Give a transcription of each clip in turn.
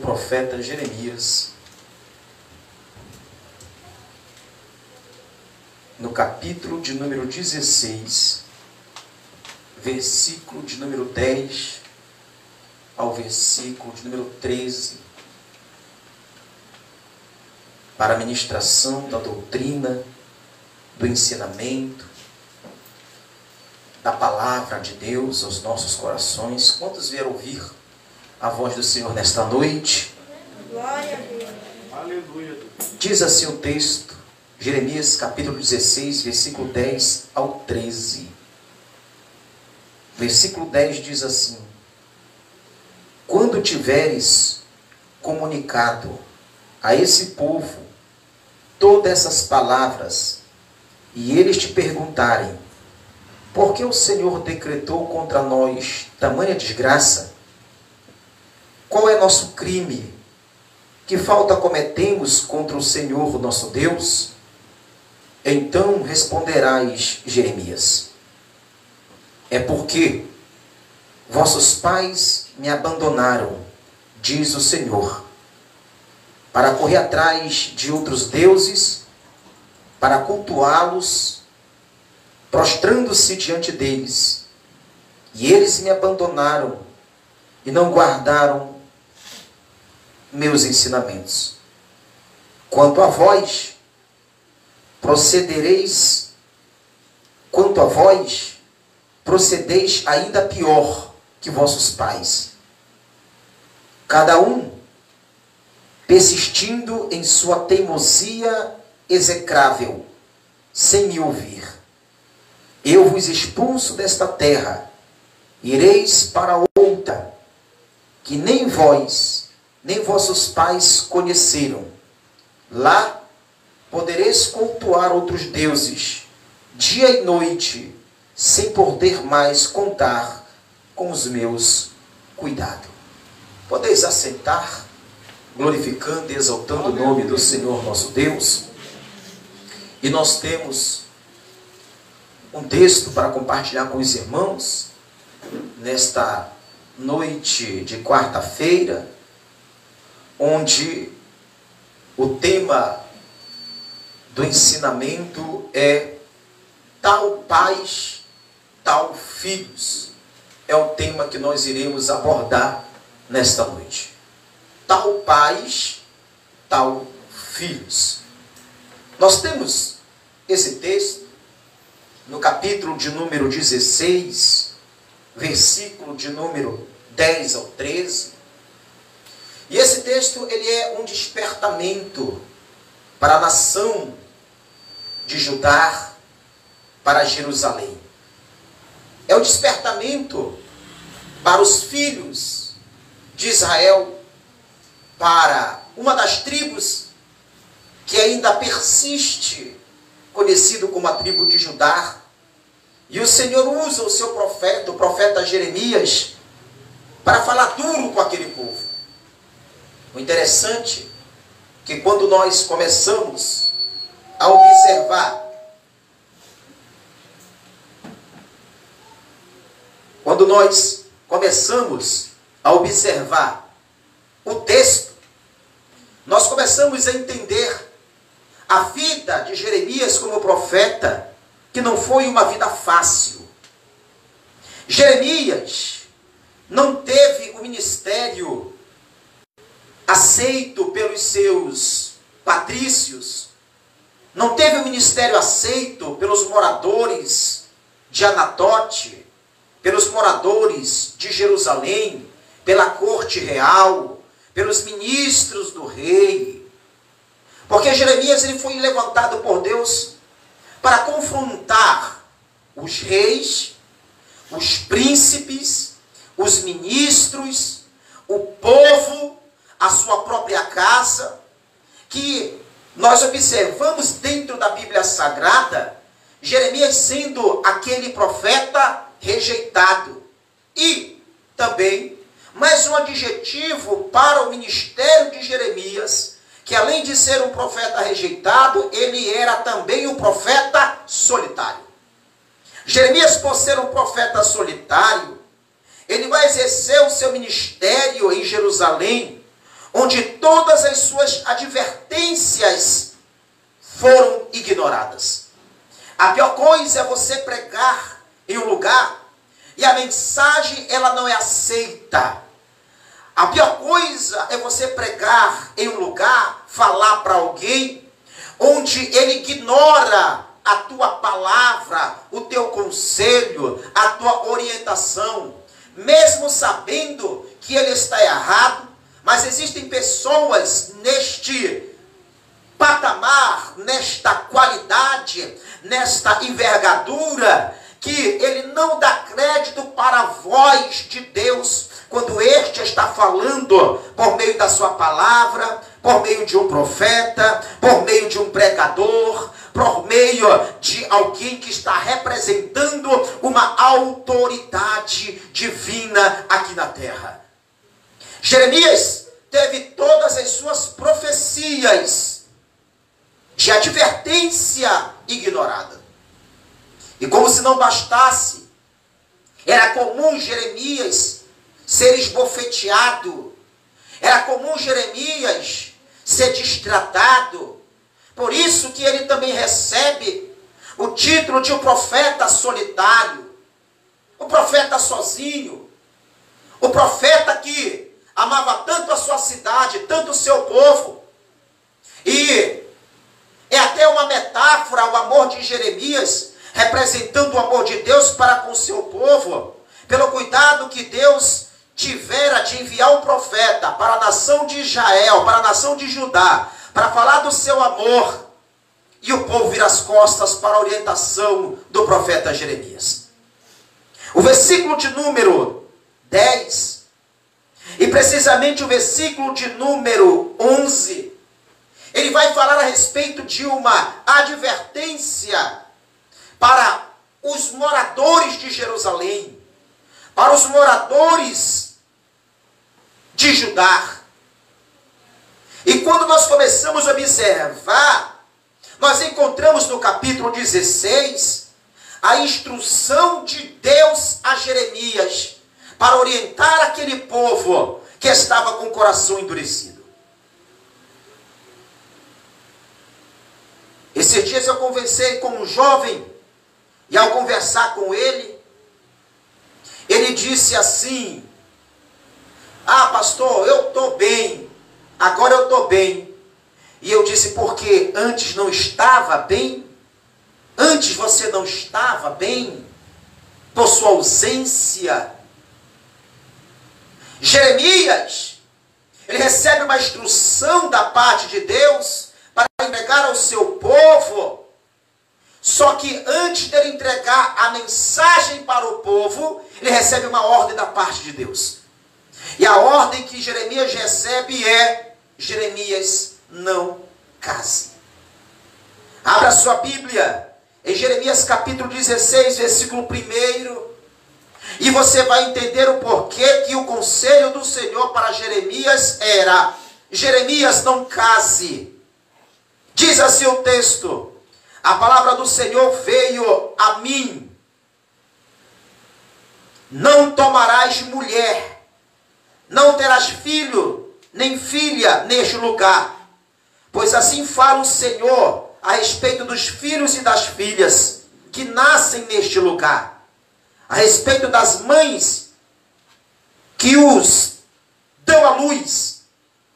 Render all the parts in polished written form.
profeta Jeremias, no capítulo de número 16, versículo de número 10 ao versículo de número 13, para a ministração da doutrina, do ensinamento, da palavra de Deus aos nossos corações. Quantos vieram ouvir a voz do Senhor nesta noite? Glória a Deus. Aleluia. Diz assim o texto, Jeremias capítulo 16, versículo 10 ao 13. Versículo 10 diz assim: quando tiveres comunicado a esse povo todas essas palavras, e eles te perguntarem, por que o Senhor decretou contra nós tamanha desgraça? Qual é nosso crime? Que falta cometemos contra o Senhor nosso Deus? Então responderás, Jeremias, é porque vossos pais me abandonaram, diz o Senhor, para correr atrás de outros deuses, para cultuá-los, prostrando-se diante deles. E eles me abandonaram e não guardaram meus ensinamentos. Quanto a vós, procedeis ainda pior que vossos pais. Cada um persistindo em sua teimosia execrável, sem me ouvir. Eu vos expulso desta terra, ireis para outra, que nem vós, nem vossos pais conheceram. Lá podereis cultuar outros deuses, dia e noite, sem poder mais contar com os meus cuidados. Podeis assentar, glorificando e exaltando o nome do Senhor nosso Deus. E nós temos um texto para compartilhar com os irmãos nesta noite de quarta-feira, onde o tema do ensinamento é tal pais, tal filhos. É o tema que nós iremos abordar nesta noite. Tal pais, tal filhos. Nós temos esse texto no capítulo de número 16, versículo de número 10 ao 13. E esse texto ele é um despertamento para a nação de Judá, para Jerusalém. É o despertamento para os filhos de Israel, para uma das tribos que ainda persiste, conhecido como a tribo de Judá. E o Senhor usa o seu profeta, o profeta Jeremias, para falar duro com aquele povo. O interessante é que quando nós começamos a observar, o texto, nós começamos a entender a vida de Jeremias como profeta, que não foi uma vida fácil. Jeremias não teve o ministério aceito pelos seus patrícios, não teve o ministério aceito pelos moradores de Anatote, pelos moradores de Jerusalém, pela corte real, pelos ministros do rei. Porque Jeremias ele foi levantado por Deus para confrontar os reis, os príncipes, os ministros, o povo, a sua própria casa, que nós observamos dentro da Bíblia Sagrada, Jeremias sendo aquele profeta rejeitado. E também, mais um adjetivo para o ministério de Jeremias, que além de ser um profeta rejeitado, ele era também um profeta solitário. Jeremias, por ser um profeta solitário, ele vai exercer o seu ministério em Jerusalém, onde todas as suas advertências foram ignoradas. A pior coisa é você pregar em um lugar e a mensagem ela não é aceita. A pior coisa é você pregar em um lugar, falar para alguém, onde ele ignora a tua palavra, o teu conselho, a tua orientação, mesmo sabendo que ele está errado. Mas existem pessoas neste patamar, nesta qualidade, nesta envergadura, que ele não dá crédito para a voz de Deus, quando este está falando por meio da sua palavra, por meio de um profeta, por meio de um pregador, por meio de alguém que está representando uma autoridade divina aqui na terra. Jeremias teve todas as suas profecias de advertência ignorada. E como se não bastasse, era comum Jeremias ser esbofeteado, era comum Jeremias ser destratado. Por isso que ele também recebe o título de um profeta solitário, o profeta sozinho, o profeta que amava tanto a sua cidade, tanto o seu povo. E é até uma metáfora o amor de Jeremias, representando o amor de Deus para com o seu povo, pelo cuidado que Deus tivera de enviar um profeta para a nação de Israel, para a nação de Judá, para falar do seu amor, e o povo vira as costas para a orientação do profeta Jeremias. O versículo de número 10, e precisamente o versículo de número 11, ele vai falar a respeito de uma advertência para os moradores de Jerusalém, para os moradores de Judá. E quando nós começamos a observar, nós encontramos no capítulo 16 a instrução de Deus a Jeremias para orientar aquele povo que estava com o coração endurecido. Esses dias eu conversei com um jovem, e ao conversar com ele, ele disse assim: ah, pastor, eu estou bem, agora eu estou bem. E eu disse: porque antes não estava bem? Antes você não estava bem? Por sua ausência? Jeremias, ele recebe uma instrução da parte de Deus para entregar ao seu povo. Só que antes dele entregar a mensagem para o povo, ele recebe uma ordem da parte de Deus. E a ordem que Jeremias recebe é: Jeremias, não case. Abra sua Bíblia em Jeremias capítulo 16, versículo 1, e você vai entender o porquê que o conselho do Senhor para Jeremias era: Jeremias, não case. Diz assim o texto: a palavra do Senhor veio a mim: não tomarás mulher, não terás filho, nem filha neste lugar, pois assim fala o Senhor a respeito dos filhos e das filhas que nascem neste lugar, a respeito das mães que os dão à luz,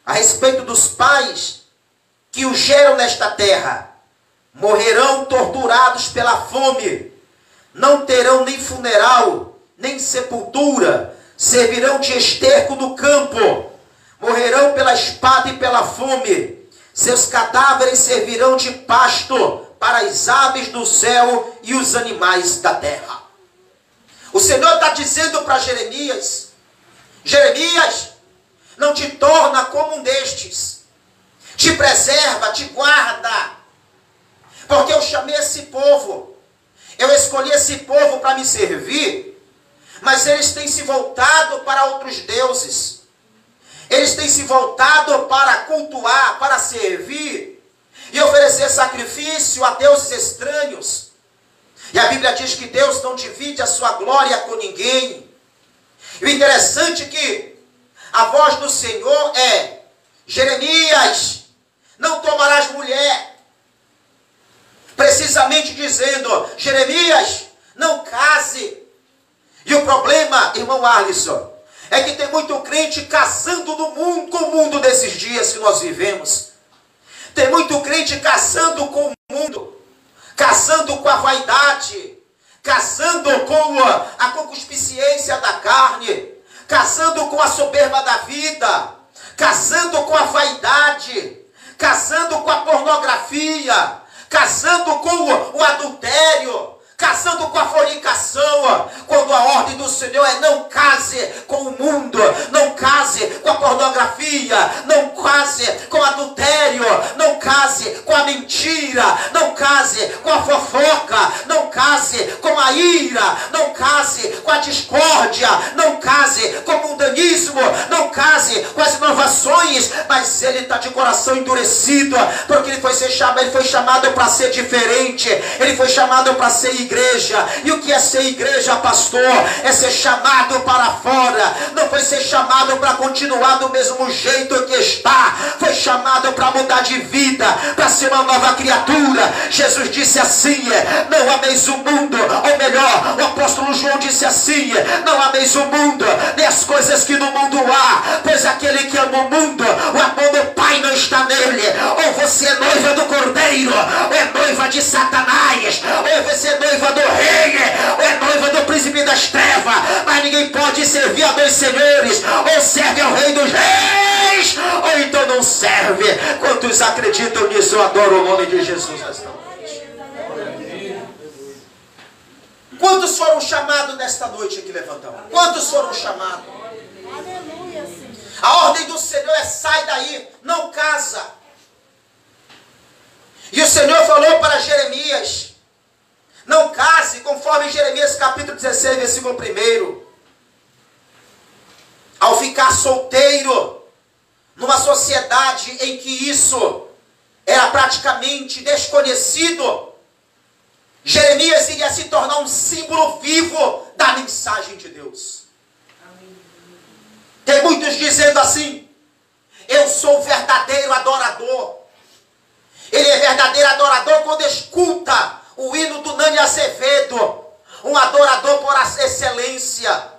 a respeito dos pais que os geram nesta terra. Morrerão torturados pela fome, não terão nem funeral, nem sepultura, servirão de esterco no campo, morrerão pela espada e pela fome, seus cadáveres servirão de pasto para as aves do céu e os animais da terra. O Senhor está dizendo para Jeremias: Jeremias, não te torna como um destes, te preserva, te guarda, porque eu chamei esse povo, eu escolhi esse povo para me servir, mas eles têm se voltado para outros deuses, eles têm se voltado para cultuar, para servir e oferecer sacrifício a deuses estranhos. E a Bíblia diz que Deus não divide a sua glória com ninguém. E o interessante é que a voz do Senhor é: Jeremias, não tomarás mulher. Precisamente dizendo, Jeremias, não case. E o problema, irmão Alisson, é que tem muito crente casando no mundo, com o mundo desses dias que nós vivemos. Tem muito crente casando com o mundo, casando com a vaidade, casando com a concupiscência da carne, casando com a soberba da vida, casando com a vaidade, casando com a pornografia, casando com o adultério, casando com a fornicação, quando a ordem do Senhor é não case com o mundo, não case com a pornografia, não case com o adultério, não case com a mentira, não case com a fofoca, não case com a ira, não case com a discórdia, não case com o mundanismo, não case com as inovações, mas ele está de coração endurecido, porque ele foi chamado para ser diferente, ele foi chamado para ser igreja. E o que é ser igreja, pastor? É ser chamado para fora. Não foi ser chamado para continuar do mesmo jeito que está. Foi chamado para mudar de vida, para ser uma nova criatura. Jesus disse assim, não ameis o mundo. Ou melhor, o apóstolo João disse assim, não ameis o mundo, nem as coisas que no mundo há, pois aquele que ama o mundo, o amor do Pai não está nele. Ou você é noiva do Cordeiro, ou é noiva de Satanás, ou você é noiva do rei, ou é noiva do príncipe das trevas. Mas ninguém pode servir a dois senhores, ou serve ao rei dos reis, ou então não serve. Quantos acreditam nisso? Eu adoro o nome de Jesus nesta noite. Quantos foram chamados nesta noite aqui levantando? Quantos foram chamados? A ordem do Senhor é: sai daí, não casa. E o Senhor falou para Jeremias: não case, conforme Jeremias capítulo 16, versículo 1. Ao ficar solteiro, numa sociedade em que isso era praticamente desconhecido, Jeremias iria se tornar um símbolo vivo da mensagem de Deus. Tem muitos dizendo assim: eu sou o verdadeiro adorador. Ele é verdadeiro adorador quando escuta o hino do Nani Azevedo, um adorador por excelência.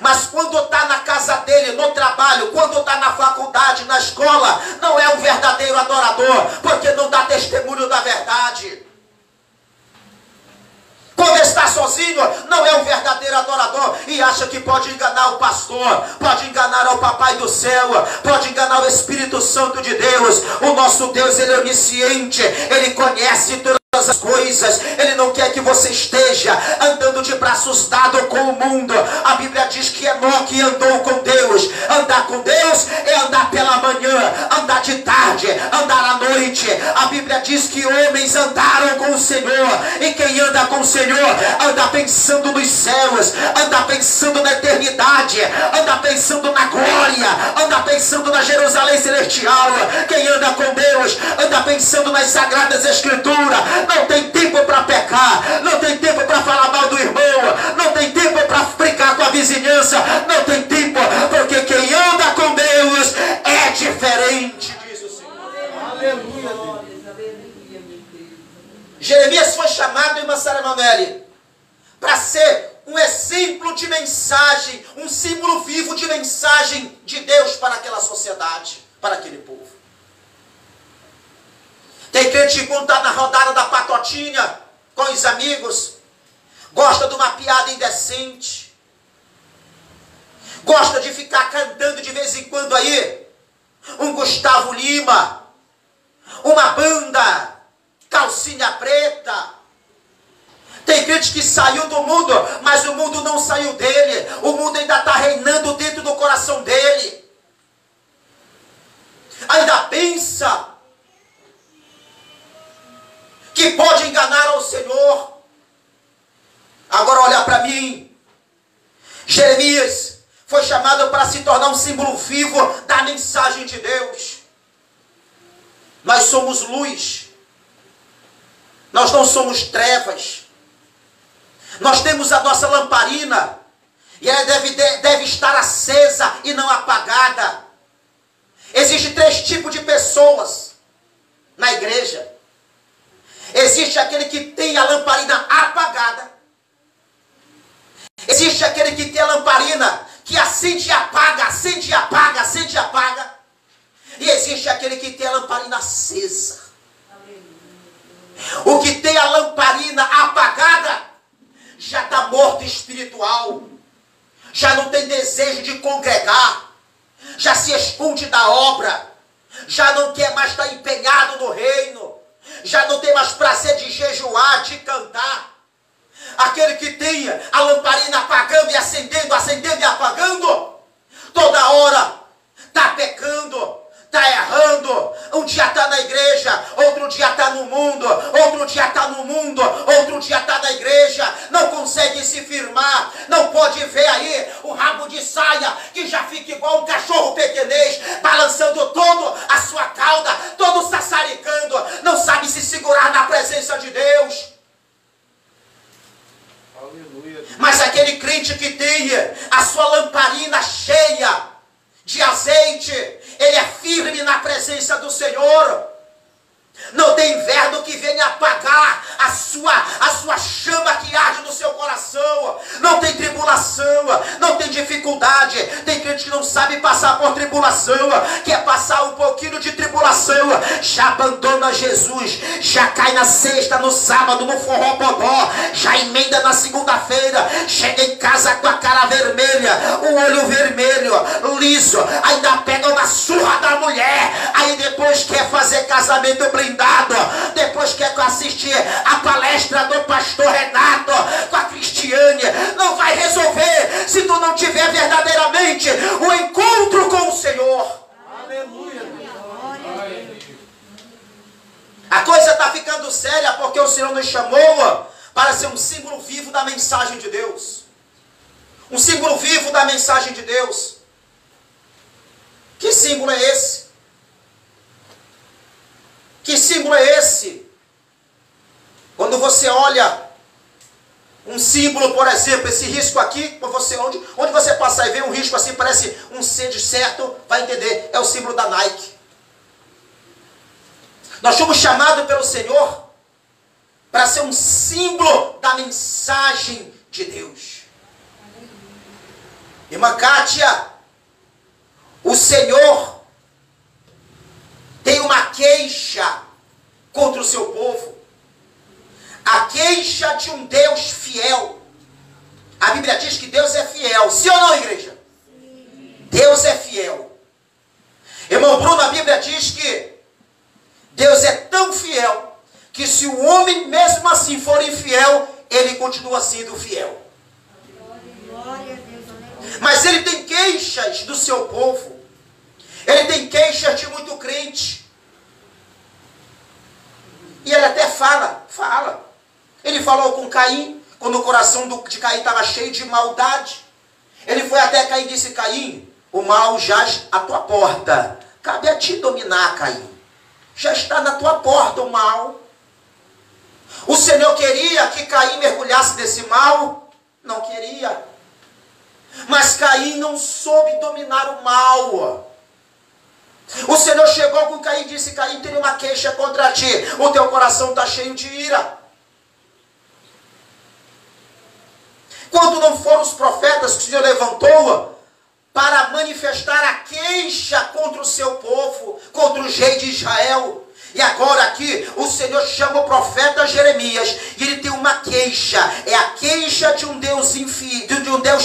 Mas quando está na casa dele, no trabalho, quando está na faculdade, na escola, não é um verdadeiro adorador, porque não dá testemunho da verdade. Quando está sozinho, não é um verdadeiro adorador e acha que pode enganar o pastor, pode enganar o Papai do céu, pode enganar o Espírito Santo de Deus. O nosso Deus, ele é onisciente, ele conhece todas as coisas. Ele não quer que você esteja andando de braços dados com o mundo. A Bíblia diz que Enoque andou com Deus. Andar com Deus é andar pela manhã, andar de tarde, andar à noite. A Bíblia diz que homens andaram com o Senhor, e quem anda com o Senhor anda pensando nos céus, anda pensando na eternidade, anda pensando na glória, anda pensando na Jerusalém celestial. Quem anda com Deus anda pensando nas sagradas escrituras. Não tem tempo para pecar, não tem tempo para falar mal do irmão, não tem tempo para brigar com a vizinhança, não tem tempo, porque quem anda com Deus é diferente, diz o Senhor. Aleluia. Jeremias foi chamado, irmã Sara Emanuele, para ser um exemplo de mensagem, um símbolo vivo de mensagem de Deus para aquela sociedade, para aquele povo. Tem crente que quando está na rodada da patotinha com os amigos, gosta de uma piada indecente, gosta de ficar cantando de vez em quando aí um Gustavo Lima, uma banda Calcinha Preta. Tem crente que saiu do mundo, mas o mundo não saiu dele. O mundo ainda está reinando dentro do coração dele. Ainda pensa que pode enganar ao Senhor. Agora olha para mim. Jeremias foi chamado para se tornar um símbolo vivo da mensagem de Deus. Nós somos luz. Nós não somos trevas. Nós temos a nossa lamparina, e ela deve estar acesa e não apagada. Existem 3 tipos de pessoas na igreja. Existe aquele que tem a lamparina apagada. Existe aquele que tem a lamparina que acende e apaga, acende e apaga, acende e apaga. E existe aquele que tem a lamparina acesa. O que tem a lamparina apagada já está morto espiritual. Já não tem desejo de congregar. Já se esconde da obra. Já não quer mais estar empenhado no reino. Já não tem mais prazer de jejuar, de cantar. Aquele que tem a lamparina apagando e acendendo, acendendo e apagando, toda hora está pecando, está errando. Um dia está na igreja, outro dia está no mundo, outro dia está no mundo, outro dia está na igreja. Não consegue se firmar, não pode ver aí o rabo de saia, que já fica igual um cachorro pequenês, balançando todo a sua cauda, todo sassaricando, não sabe se segurar na presença de Deus. Mas aquele crente que tem a sua lamparina cheia de azeite, ele é firme na presença do Senhor. Não tem inverno que venha apagar a sua chama que arde no seu coração. Não tem tribulação, não tem dificuldade. Tem crente que não sabe passar por tribulação, quer passar um pouquinho de tribulação, já abandona Jesus, já cai na sexta, no sábado, no forró-bodó, já emenda na segunda-feira, chega em casa com a cara vermelha, o olho vermelho, liso, ainda pega uma surra da mulher, aí depois quer fazer casamento blindado, depois quer assistir a palestra do pastor Renato com a Cristiane. Não vai resolver se tu não tiver verdadeiramente o encontro com o Senhor. Aleluia. A coisa está ficando séria porque o Senhor nos chamou para ser um símbolo vivo da mensagem de Deus. Um símbolo vivo da mensagem de Deus. Que símbolo é esse? Que símbolo é esse? Quando você olha um símbolo, por exemplo, esse risco aqui, onde você passar e ver um risco assim, parece um C de certo, vai entender, é o símbolo da Nike. Nós fomos chamados pelo Senhor para ser um símbolo da mensagem de Deus. Irmã Kátia, o Senhor tem uma queixa contra o seu povo. A queixa de um Deus fiel. A Bíblia diz que Deus é fiel. Sim ou não, igreja? Sim. Deus é fiel. Irmão Bruno, a Bíblia diz que Deus é tão fiel que se o homem mesmo assim for infiel, ele continua sendo fiel. Glória a Deus. Mas ele tem queixas do seu povo. Ele tem queixas de muito crente. E ele até fala. Ele falou com Caim, quando o coração de Caim estava cheio de maldade. Ele foi até Caim e disse: Caim, o mal jaz à tua porta. Cabe a ti dominar, Caim. Já está na tua porta o mal. O Senhor queria que Caim mergulhasse nesse mal? Não queria. Mas Caim não soube dominar o mal. O Senhor chegou com Caim e disse: Caim, tem uma queixa contra ti. O teu coração está cheio de ira. Quando não foram os profetas que o Senhor levantou para manifestar a queixa contra o seu povo, contra os reis de Israel. E agora aqui o Senhor chama o profeta Jeremias e ele tem uma queixa. É a queixa de um Deus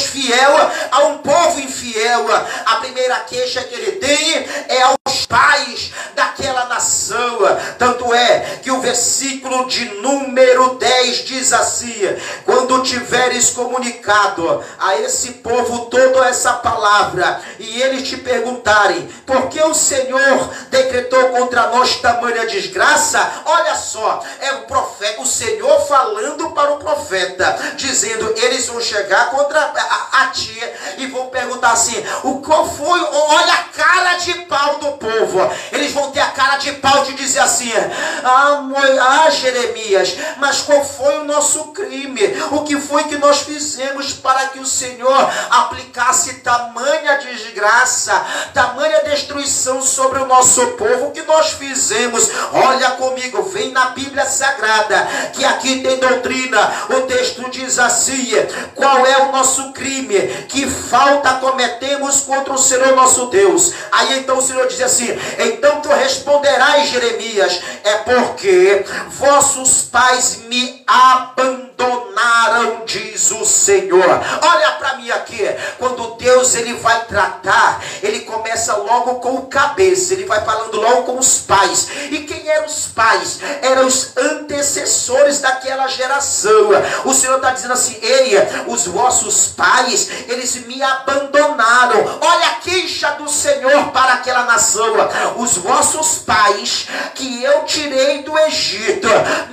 fiel a um povo infiel. A primeira queixa que ele tem é aos pais daquela nação. Tanto é que o versículo de número 10 diz assim: quando tiveres comunicado a esse povo toda essa palavra e eles te perguntarem por que o Senhor decretou contra nós tamanha desgraça, olha só, é o profeta, o Senhor falando para o profeta, dizendo: eles vão chegar contra a ti e vão perguntar assim: qual foi? Olha a cara de pau do povo, eles vão ter a cara de pau de dizer assim: Jeremias, mas qual foi o nosso crime? O que foi que nós fizemos para que o Senhor aplicasse tamanha desgraça, tamanha destruição sobre o nosso povo? O que nós fizemos? Olha comigo, vem na Bíblia Sagrada, que aqui tem doutrina. O texto diz assim: qual é o nosso crime? Que falta cometemos contra o Senhor nosso Deus? Aí então o Senhor diz assim: então tu responderás, Jeremias, é porque vossos pais me abandonaram, diz o Senhor. Olha para mim aqui, quando Deus ele vai tratar, ele começa logo com o cabeça, ele vai falando logo com os pais. E quem eram os pais? Eram os antecessores daquela geração. O Senhor está dizendo assim: ei, os vossos pais, eles me abandonaram. Olha a queixa do Senhor para aquela nação: os vossos pais que eu tirei do Egito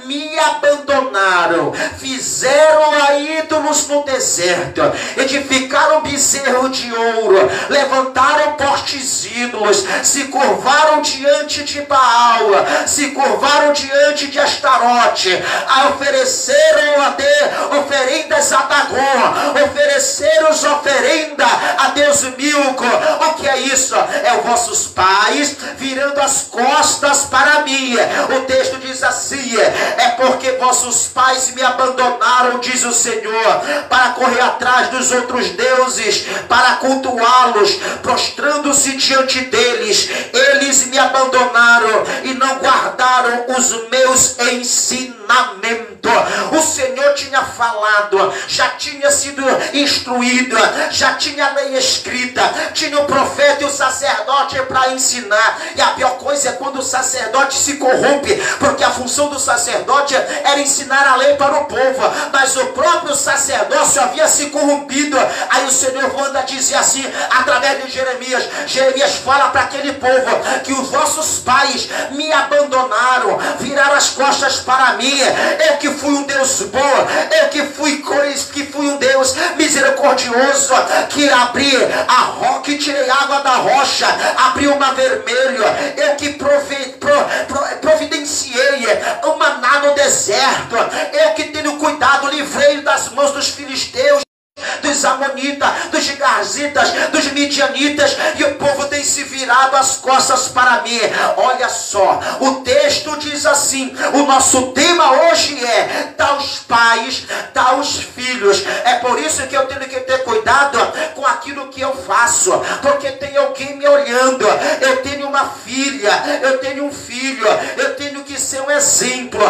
me abandonaram, fizeram a ídolos no deserto, edificaram bezerro de ouro, levantaram postes ídolos, se curvaram diante de Baal, se curvaram diante de Astarote, ofereceram oferendas a Dagon, ofereceram oferenda a Deus Milco. O que é isso? É os vossos pais virando as costas para mim. O texto diz assim: é porque vossos pais me abandonaram, diz o Senhor, para correr atrás dos outros deuses, para cultuá-los, prostrando-se diante deles. Eles me abandonaram e não guardaram os meus ensinamentos. O Senhor tinha falado, já tinha sido instruído, já tinha a lei escrita, tinha o profeta e o sacerdote para ensinar. E a pior coisa é quando o sacerdote se corrompe, porque a função do sacerdote era ensinar a lei para o povo, mas o próprio sacerdócio havia se corrompido. Aí o Senhor manda dizer assim, através de Jeremias: Jeremias fala para aquele povo que os vossos pais me abandonaram, viraram as costas para mim. Eu que fui um Deus bom, eu que fui um Deus misericordioso, que abri a rocha, que tirei água da rocha, abri o mar vermelho, eu que providenciei o maná no deserto, eu que tenho cuidado, livrei das mãos dos filisteus, dos amonitas, dos gigarzitas, dos midianitas, e o povo tem se virado as costas para mim. Olha só, o texto diz assim: o nosso tema hoje é taus pais, taus filhos. É por isso que eu tenho que ter cuidado com aquilo que eu faço, porque tem alguém me olhando. Eu tenho uma filha, eu tenho um filho, eu tenho que ser um exemplo.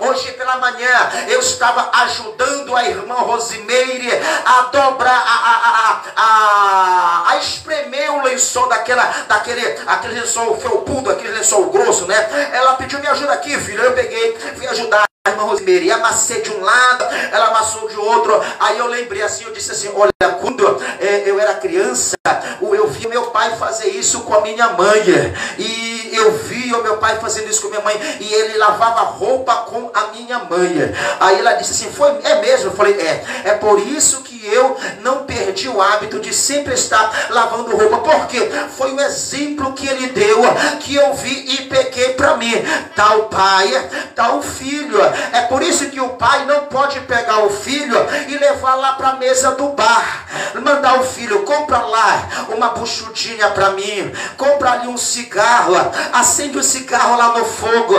Hoje pela manhã eu estava ajudando a irmã Rosimeire a dobrar, a espremer o lençol aquele lençol felpudo, aquele lençol grosso, né? Ela pediu minha ajuda aqui, filho. Eu peguei, fui ajudar a irmã Rosimeire, amassei de um lado, ela amassou de outro. Aí eu lembrei assim, eu disse assim: olha, quando eu era criança, eu vi meu pai fazer isso com a minha mãe, e eu vi o meu pai fazendo isso com a minha mãe, e ele lavava roupa com a minha mãe. Aí ela disse assim: é mesmo? Eu falei: é por isso que eu não perdi o hábito de sempre estar lavando roupa, porque foi o exemplo que ele deu, que eu vi e peguei para mim. Tal pai, tal filho. É por isso que o pai não pode pegar o filho e levar lá para a mesa do bar, mandar o filho: compra lá uma buchudinha para mim, compra ali um cigarro, acende o cigarro lá no fogo.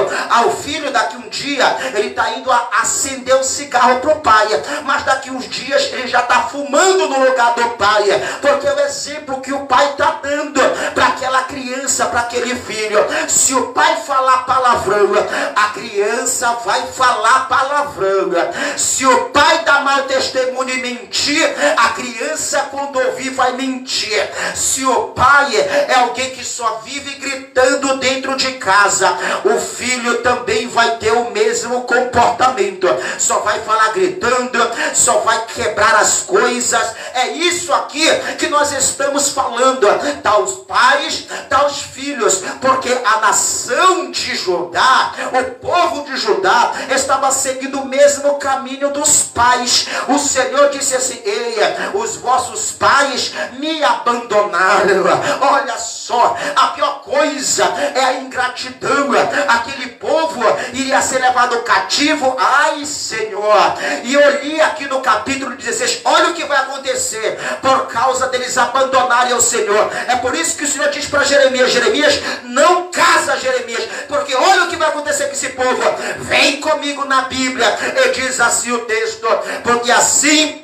O filho daqui um dia, ele está indo acender o cigarro para o pai, mas daqui uns dias ele já está fumando no lugar do pai, porque é o exemplo que o pai está dando para aquela criança, para aquele filho. Se o pai falar palavrão, a criança vai falar palavrão. Se o pai dá mau testemunho e mentir, a criança, quando ouvir, vai mentir. Se o pai é alguém que só vive gritando dentro de casa, o filho também vai ter o mesmo comportamento, só vai falar gritando, só vai quebrar as coisas. É isso aqui que nós estamos falando: taus pais, taus filhos, porque a nação de Judá, o povo de Judá, estava seguindo o mesmo caminho dos pais. O Senhor disse assim: ei, os vossos pais me abandonaram. Olha só, só, a pior coisa é a ingratidão. Aquele povo iria ser levado cativo. Ai, Senhor! E eu li aqui no capítulo 16, olha o que vai acontecer por causa deles abandonarem o Senhor. É por isso que o Senhor diz para Jeremias: Jeremias, não casa, Jeremias, porque olha o que vai acontecer com esse povo. Vem comigo na Bíblia, e diz assim o texto: porque assim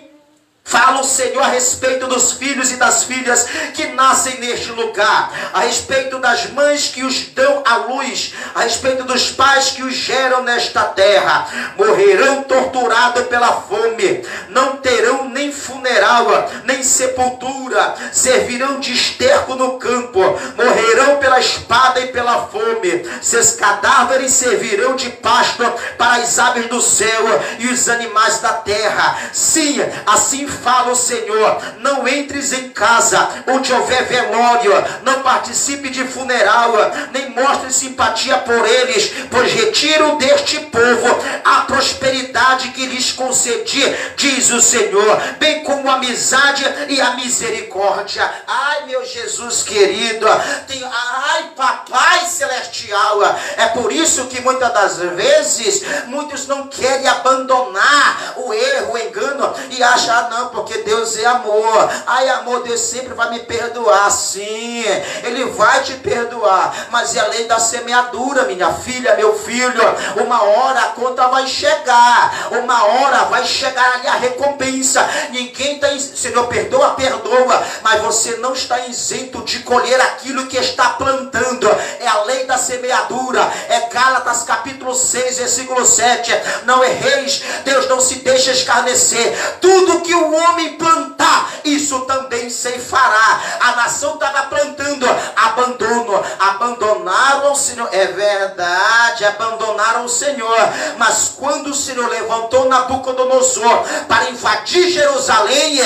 fala o Senhor a respeito dos filhos e das filhas que nascem neste lugar, a respeito das mães que os dão à luz, a respeito dos pais que os geram nesta terra. Morrerão torturados pela fome, não terão nem funeral, nem sepultura, servirão de esterco no campo, morrerão pela espada e pela fome, seus cadáveres servirão de pasto para as aves do céu e os animais da terra. Sim, assim fala o Senhor: não entres em casa onde houver velório, não participe de funeral, nem mostre simpatia por eles, pois retiro deste povo a prosperidade que lhes concedi, diz o Senhor, bem como a amizade e a misericórdia. Ai, meu Jesus querido, ai, papai celestial, é por isso que muitas das vezes muitos não querem abandonar o erro, o engano, e acham: não, porque Deus é amor. Ai, amor, Deus sempre vai me perdoar. Sim, Ele vai te perdoar, mas é a lei da semeadura, minha filha, meu filho. Uma hora a conta vai chegar, uma hora vai chegar ali a recompensa. Ninguém está, Senhor, perdoa, perdoa, mas você não está isento de colher aquilo que está plantando. É a lei da semeadura, é Gálatas capítulo 6, versículo 7. Não erreis, Deus não se deixa escarnecer. Tudo que o homem plantar, isso também ceifará. A nação estava plantando abandono, abandonaram o Senhor, é verdade, abandonaram o Senhor, mas quando o Senhor levantou Nabucodonosor para invadir Jerusalém,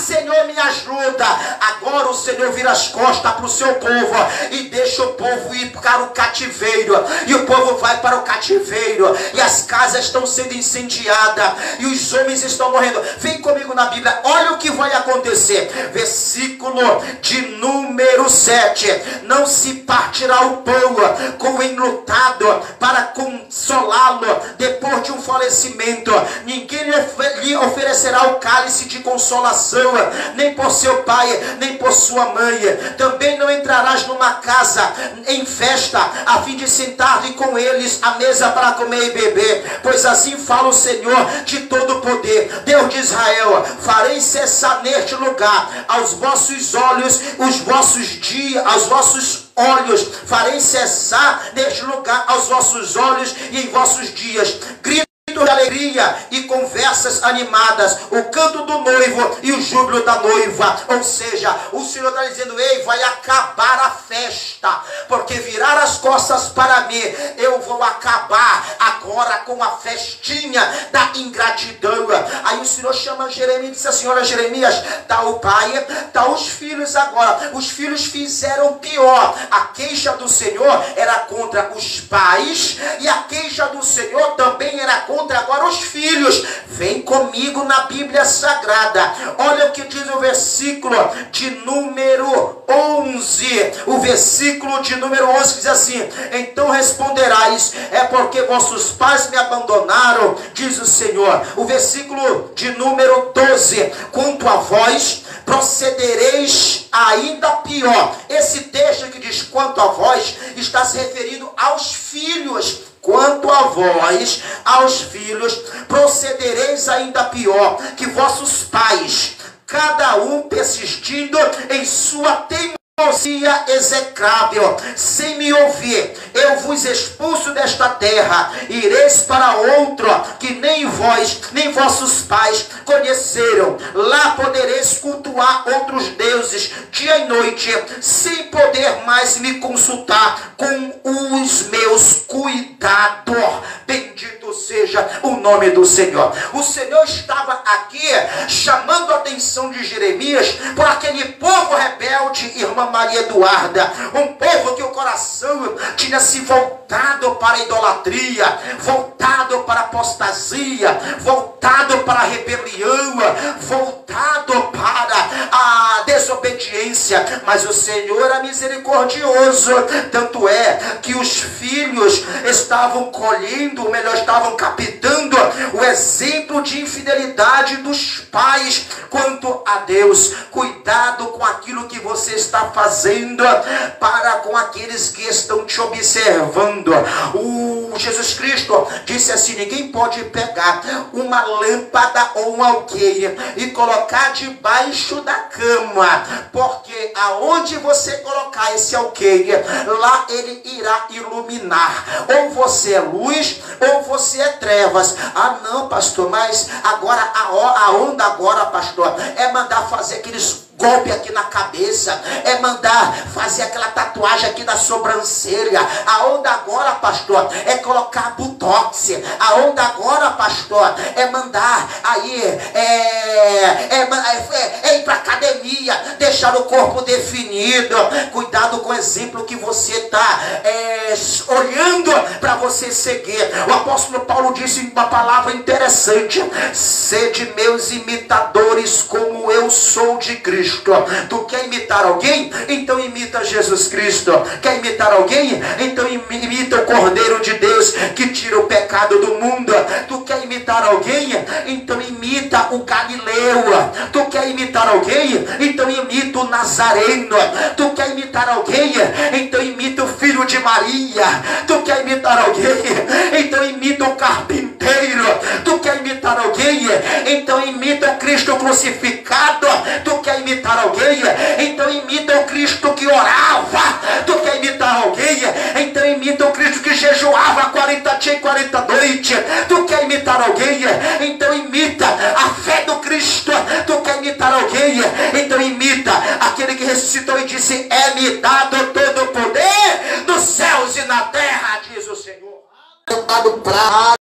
Senhor, me ajuda. Agora o Senhor vira as costas para o seu povo e deixa o povo ir para o cativeiro, e o povo vai para o cativeiro, e as casas estão sendo incendiadas, e os homens estão morrendo. Vem comigo na Bíblia, olha o que vai acontecer. Versículo de número 7: não se partirá o pão com o enlutado para consolá-lo depois de um falecimento, ninguém lhe oferecerá o cálice de consolação, nem por seu pai, nem por sua mãe. Também não entrarás numa casa em festa, a fim de sentar-te com eles à mesa para comer e beber, pois assim fala o Senhor de todo o poder, Deus de Israel: farei cessar neste lugar aos vossos olhos os vossos dias, aos vossos olhos, farei cessar neste lugar aos vossos olhos e em vossos dias grito de alegria e conversas animadas, o canto do noivo e o júbilo da noiva. Ou seja, o Senhor está dizendo: ei, vai acabar a festa, porque virar as costas para mim, eu vou acabar agora com a festinha da ingratidão. Aí o Senhor chama Jeremias e diz assim: olha, Jeremias, está o pai, está os filhos agora. Os filhos fizeram pior. A queixa do Senhor era contra os pais, e a queixa do Senhor também era contra agora os filhos. Vem comigo na Bíblia Sagrada, olha o que diz o versículo de número 11. O versículo de número 11 diz assim: então responderás: é porque vossos pais me abandonaram, diz o Senhor. O versículo de número 12: quanto a vós, procedereis ainda pior. Esse texto que diz quanto a vós está se referindo aos filhos. Quanto a vós, aos filhos, procedereis ainda pior que vossos pais, cada um persistindo em sua teimosia execrável, sem me ouvir. Eu vos expulso desta terra, ireis para outro que nem vós, nem vossos pais conheceram. Lá podereis cultuar outros deuses dia e noite, sem poder mais me consultar com os meus cuidados. Bendito seja o nome do Senhor. O Senhor estava aqui chamando a atenção de Jeremias por aquele povo rebelde, irmã Maria Eduarda, um povo que o coração tinha se voltado voltado para a idolatria, voltado para a apostasia, voltado para a rebelião, voltado para a desobediência. Mas o Senhor é misericordioso, tanto é que os filhos estavam colhendo, ou melhor, estavam captando o exemplo de infidelidade dos pais quanto a Deus. Cuidado com aquilo que você está fazendo para com aqueles que estão te observando. O Jesus Cristo disse assim: ninguém pode pegar uma lâmpada ou um alqueire e colocar debaixo da cama, porque aonde você colocar esse alqueire, lá ele irá iluminar. Ou você é luz ou você é trevas. Ah não, pastor, mas agora a onda agora, pastor, é mandar fazer aqueles golpe aqui na cabeça, é mandar fazer aquela tatuagem aqui na sobrancelha. A onda agora, pastor, é colocar botox. A onda agora, pastor, é mandar aí ir para academia, deixar o corpo definido. Cuidado com o exemplo que você está olhando para você seguir. O apóstolo Paulo disse uma palavra interessante: sede meus imitadores como eu sou de Cristo. Tu quer imitar alguém? Então imita Jesus Cristo. Quer imitar alguém? Então imita o Cordeiro de Deus que tira o pecado do mundo. Tu quer imitar alguém? Então imita o Galileu. Tu quer imitar alguém? Então imita o Nazareno. Tu quer imitar alguém? Então imita o filho de Maria. Tu quer imitar alguém? Então imita o carpinteiro. Tu quer imitar alguém? Então imita o Cristo crucificado. Tu quer imitar alguém? Então imita o Cristo que orava. Tu quer imitar alguém? Então imita o Cristo que jejuava 40 dias e 40 noites. Tu quer imitar alguém? Então imita a fé do Cristo. Tu quer imitar alguém? Então imita aquele que ressuscitou e disse: é-me dado todo o poder nos céus e na terra, diz o Senhor.